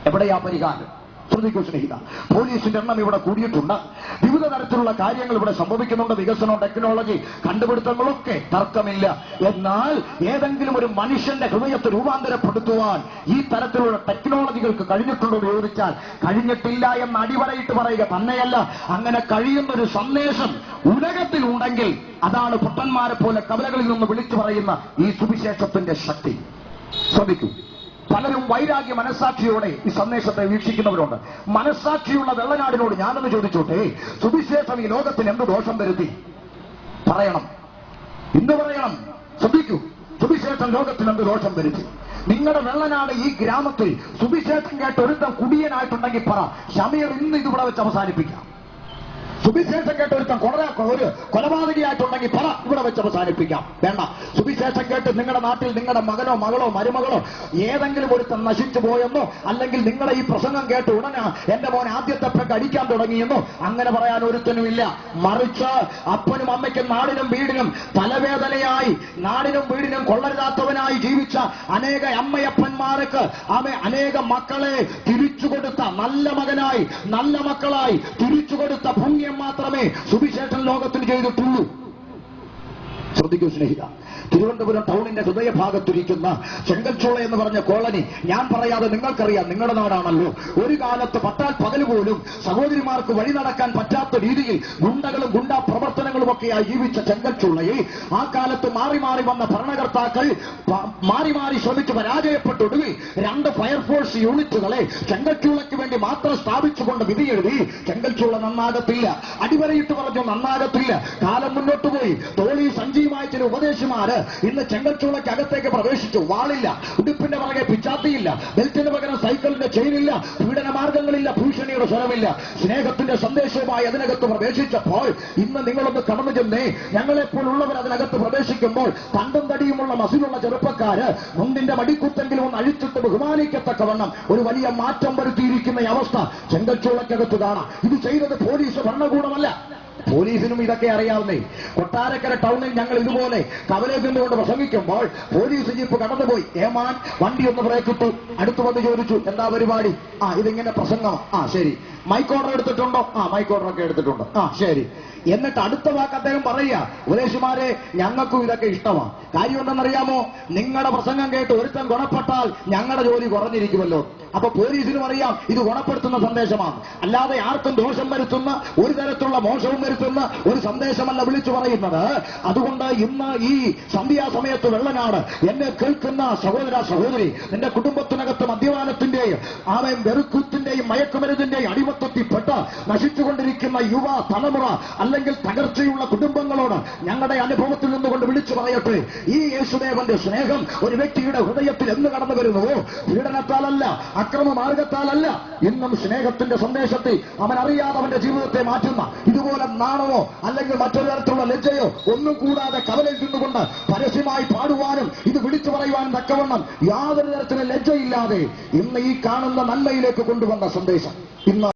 എവിടെയാ പരിഹാരം? ശ്രദ്ധിക്കൂ സ്നേഹിത, പോലീസിന്റെ എണ്ണം ഇവിടെ കൂടിയിട്ടുണ്ട്. വിവിധ തരത്തിലുള്ള കാര്യങ്ങൾ ഇവിടെ സംഭവിക്കുന്നുണ്ട്. വികസനം, ടെക്നോളജി, കണ്ടുപിടുത്തങ്ങളൊക്കെ തർക്കമില്ല. എന്നാൽ ഏതെങ്കിലും ഒരു മനുഷ്യന്റെ ഹൃദയത്തെ രൂപാന്തരപ്പെടുത്തുവാൻ ഈ തരത്തിലുള്ള ടെക്നോളജികൾക്ക് കഴിഞ്ഞിട്ടുണ്ടോ എന്ന് ചോദിച്ചാൽ കഴിഞ്ഞിട്ടില്ല എന്ന് അടിവരയിട്ട് പറയുക തന്നെയല്ല. അങ്ങനെ കഴിയുന്നൊരു സന്ദേശം ഉലകത്തിൽ ഉണ്ടെങ്കിൽ അതാണ് പൊട്ടന്മാരെ പോലെ കവലകളിൽ നിന്ന് വിളിച്ചു പറയുന്ന ഈ സുവിശേഷത്തിന്റെ ശക്തി. ശ്രദ്ധിക്കൂ, പലരും വൈരാഗ്യ മനസ്സാക്ഷിയോടെ ഈ സന്ദേശത്തെ വീക്ഷിക്കുന്നവരുണ്ട്. മനസ്സാക്ഷിയുള്ള വെള്ളനാടിനോട് ഞാനൊന്ന് ചോദിച്ചോട്ടെ, സുവിശേഷം ഈ ലോകത്തിന് എന്ത് ദോഷം വരുത്തി? പറയണം, ഇന്ന് പറയണം. ശ്രദ്ധിക്കൂ, സുവിശേഷം ലോകത്തിന് എന്ത് ദോഷം വരുത്തി? നിങ്ങളുടെ വെള്ളനാട് ഈ ഗ്രാമത്തിൽ സുവിശേഷം കേട്ട് ഒരുത്തം കുടിയനായിട്ടുണ്ടെങ്കിൽ പറ, ഷമീർ ഇന്ന് ഇതിവിടെ വെച്ച് അവസാനിപ്പിക്കാം. സുവിശേഷം കേട്ട് ഒരുത്തം ഒരു കൊലപാതകയായിട്ടുണ്ടെങ്കിൽ പറ, ഇവിടെ വെച്ച് അവസാനിപ്പിക്കാം. വേണ്ട, സുവിശേഷം കേട്ട് നിങ്ങളുടെ നാട്ടിൽ നിങ്ങളുടെ മകനോ മകളോ മരുമകളോ ഏതെങ്കിലും ഒരുത്തം നശിച്ചു പോയെന്നോ, അല്ലെങ്കിൽ നിങ്ങളുടെ ഈ പ്രസംഗം കേട്ട് ഉടനെ എന്റെ മോൻ ആദ്യത്തെ പെഗ് അടിക്കാൻ തുടങ്ങിയെന്നോ അങ്ങനെ പറയാൻ ഒരുത്തനുമില്ല. മറിച്ച് അപ്പനും അമ്മയ്ക്കും നാടിനും വീടിനും തലവേദനയായി, നാടിനും വീടിനും കൊള്ളരുതാത്തവനായി ജീവിച്ച അനേക അമ്മയപ്പന്മാർക്ക് അനേക മക്കളെ തിരിച്ചുകൊടുത്ത നല്ല മകനായി, നല്ല മക്കളായി തിരിച്ചുകൊടുത്ത പുണ്യം മാത്രമേ സുവിശേഷം ലോകത്തിന് ചെയ്തിട്ടുള്ളൂ. ശ്രദ്ധിക്കൂ സ്നേഹിത, തിരുവനന്തപുരം ടൗണിന്റെ ഹൃദയഭാഗത്തിരിക്കുന്ന ചെങ്കൽച്ചോള എന്ന് പറഞ്ഞ കോളനി, ഞാൻ പറയാതെ നിങ്ങൾക്കറിയാം, നിങ്ങളുടെ നാടാണല്ലോ. ഒരു കാലത്ത് പട്ടാൽ പകൽ പോലും സഹോദരിമാർക്ക് വഴി നടക്കാൻ പറ്റാത്ത രീതിയിൽ ഗുണ്ടകളും ഗുണ്ടാ പ്രവർത്തനങ്ങളുമൊക്കെയായി ജീവിച്ച ചെങ്കൽച്ചോളയെ ആ കാലത്ത് മാറി മാറി വന്ന ഭരണകർത്താക്കൾ മാറി മാറി ശ്രമിച്ച് പരാജയപ്പെട്ടൊടുവിൽ 2 ഫയർഫോഴ്സ് യൂണിറ്റുകളെ ചെങ്കൽച്ചോളയ്ക്ക് വേണ്ടി മാത്രം സ്ഥാപിച്ചുകൊണ്ട് വിധിയെഴുതി. ചെങ്കൽച്ചോള നന്നാകത്തില്ല, അടിവരയിട്ട് പറഞ്ഞു നന്നാകത്തില്ല. കാലം മുന്നോട്ട് പോയി. തോളി സഞ്ജീവമായ ചില ഉപദേശിമാര് ഇന്ന് ചെങ്കൽച്ചോളയ്ക്ക് അകത്തേക്ക് പ്രവേശിച്ചു. വാളില്ല, ഉടുപ്പിന്റെ പുറകെ പിച്ചാത്തിയില്ല, ബെൽറ്റിന് പകരം സൈക്കിളിന്റെ ചെയിനില്ല, പീഡന മാർഗങ്ങളില്ല, ഭീഷണിയുടെ സ്വരമില്ല. സ്നേഹത്തിന്റെ സന്ദേശവുമായി അതിനകത്ത് പ്രവേശിച്ചപ്പോൾ ഇന്ന് നിങ്ങളൊന്ന് കടന്നു ചെന്നേ, ഞങ്ങളെപ്പോലുള്ളവർ അതിനകത്ത് പ്രവേശിക്കുമ്പോൾ തണ്ടും തടിയുമുള്ള മസിലുള്ള ചെറുപ്പക്കാര് മുണ്ടിന്റെ മടിക്കുത്തെങ്കിലും ഒന്ന് അഴിച്ചിട്ട് ബഹുമാനിക്കത്തക്കവണ്ണം ഒരു വലിയ മാറ്റം വരുത്തിയിരിക്കുന്ന അവസ്ഥ ചെങ്കൽച്ചോളയ്ക്കകത്ത് കാണാം. ഇത് ചെയ്തത് പോലീസ് ഭരണകൂടമല്ല. പോലീസിനും ഇതൊക്കെ അറിയാവുന്നേ. കൊട്ടാരക്കര ടൗണിൽ ഞങ്ങൾ ഇതുപോലെ കവലയിൽ നിന്നുകൊണ്ട് പ്രസംഗിക്കുമ്പോൾ പോലീസ് ജീപ്പ് കടന്നുപോയി. ഏമാൻ വണ്ടി ഒന്ന് ബ്രേക്കിട്ടു. അടുത്ത് വന്ന് ചോദിച്ചു, എന്താ പരിപാടി? ഇതിങ്ങനെ പ്രസംഗം. ശരി. മൈക്ക് ഓർഡർ എടുത്തിട്ടുണ്ടോ? മൈക്ക് ഓർഡർ ഒക്കെ എടുത്തിട്ടുണ്ട്. ശരി. എന്നിട്ട് അടുത്ത വാക്ക് അദ്ദേഹം പറയുക, ഉപദേശിമാരെ ഞങ്ങൾക്കും ഇതൊക്കെ ഇഷ്ടമാണ്. കാര്യം എന്തെന്നറിയാമോ? നിങ്ങളുടെ പ്രസംഗം കേട്ട് ഒരുത്തൻ ഗുണപ്പെട്ടാൽ ഞങ്ങളുടെ ജോലി കുറഞ്ഞിരിക്കുമല്ലോ. അപ്പൊ പോലീസിനും അറിയാം ഇത് ഗുണപ്പെടുത്തുന്ന സന്ദേശമാണ്, അല്ലാതെ ആർക്കും ദോഷം വരുത്തുന്ന ഒരു തരത്തിലുള്ള മോശവും വരുത്തുന്ന ഒരു സന്ദേശമല്ല വിളിച്ചു പറയുന്നത്. അതുകൊണ്ട് ഇന്ന് ഈ സന്ധ്യാസമയത്ത് വെള്ളനാട് എന്നെ കേൾക്കുന്ന സഹോദര സഹോദരി, നിന്റെ കുടുംബത്തിനകത്ത് മദ്യപാനത്തിന്റെയും വെറുക്കുത്തിന്റെയും മയക്കുമരുന്നിന്റെയും അടിമത്തത്തിൽപ്പെട്ട് നശിച്ചുകൊണ്ടിരിക്കുന്ന യുവ തലമുറ അല്ലെങ്കിൽ തകർച്ചയുള്ള കുടുംബങ്ങളോട് ഞങ്ങളുടെ അനുഭവത്തിൽ നിന്നുകൊണ്ട് വിളിച്ചു പറയട്ടെ, ഈ യേശുദേവന്റെ സ്നേഹം ഒരു വ്യക്തിയുടെ ഹൃദയത്തിൽ എന്ന് കടന്നു വരുന്നുവോ, പീഡനത്താലല്ല, അക്രമ മാർഗത്താലല്ല, ഇന്നും സ്നേഹത്തിന്റെ സന്ദേശത്തിൽ അവൻ അറിയാതെ അവന്റെ ജീവിതത്തെ മാറ്റുന്ന ഇതുപോലെ നാണമോ അല്ലെങ്കിൽ മറ്റൊരു തരത്തിലുള്ള ലജ്ജയോ ഒന്നും കൂടാതെ കവലയിൽ നിന്നുകൊണ്ട് പരസ്യമായി പാടുവാനും ഇത് വിളിച്ചു പറയുവാനും തക്കവണ്ണം യാതൊരു തരത്തിലുള്ള ലജ്ജയില്ലാതെ ഇന്ന് ഈ കാണുന്ന നന്മയിലേക്ക് കൊണ്ടുവന്ന സന്ദേശം ഇന്ന്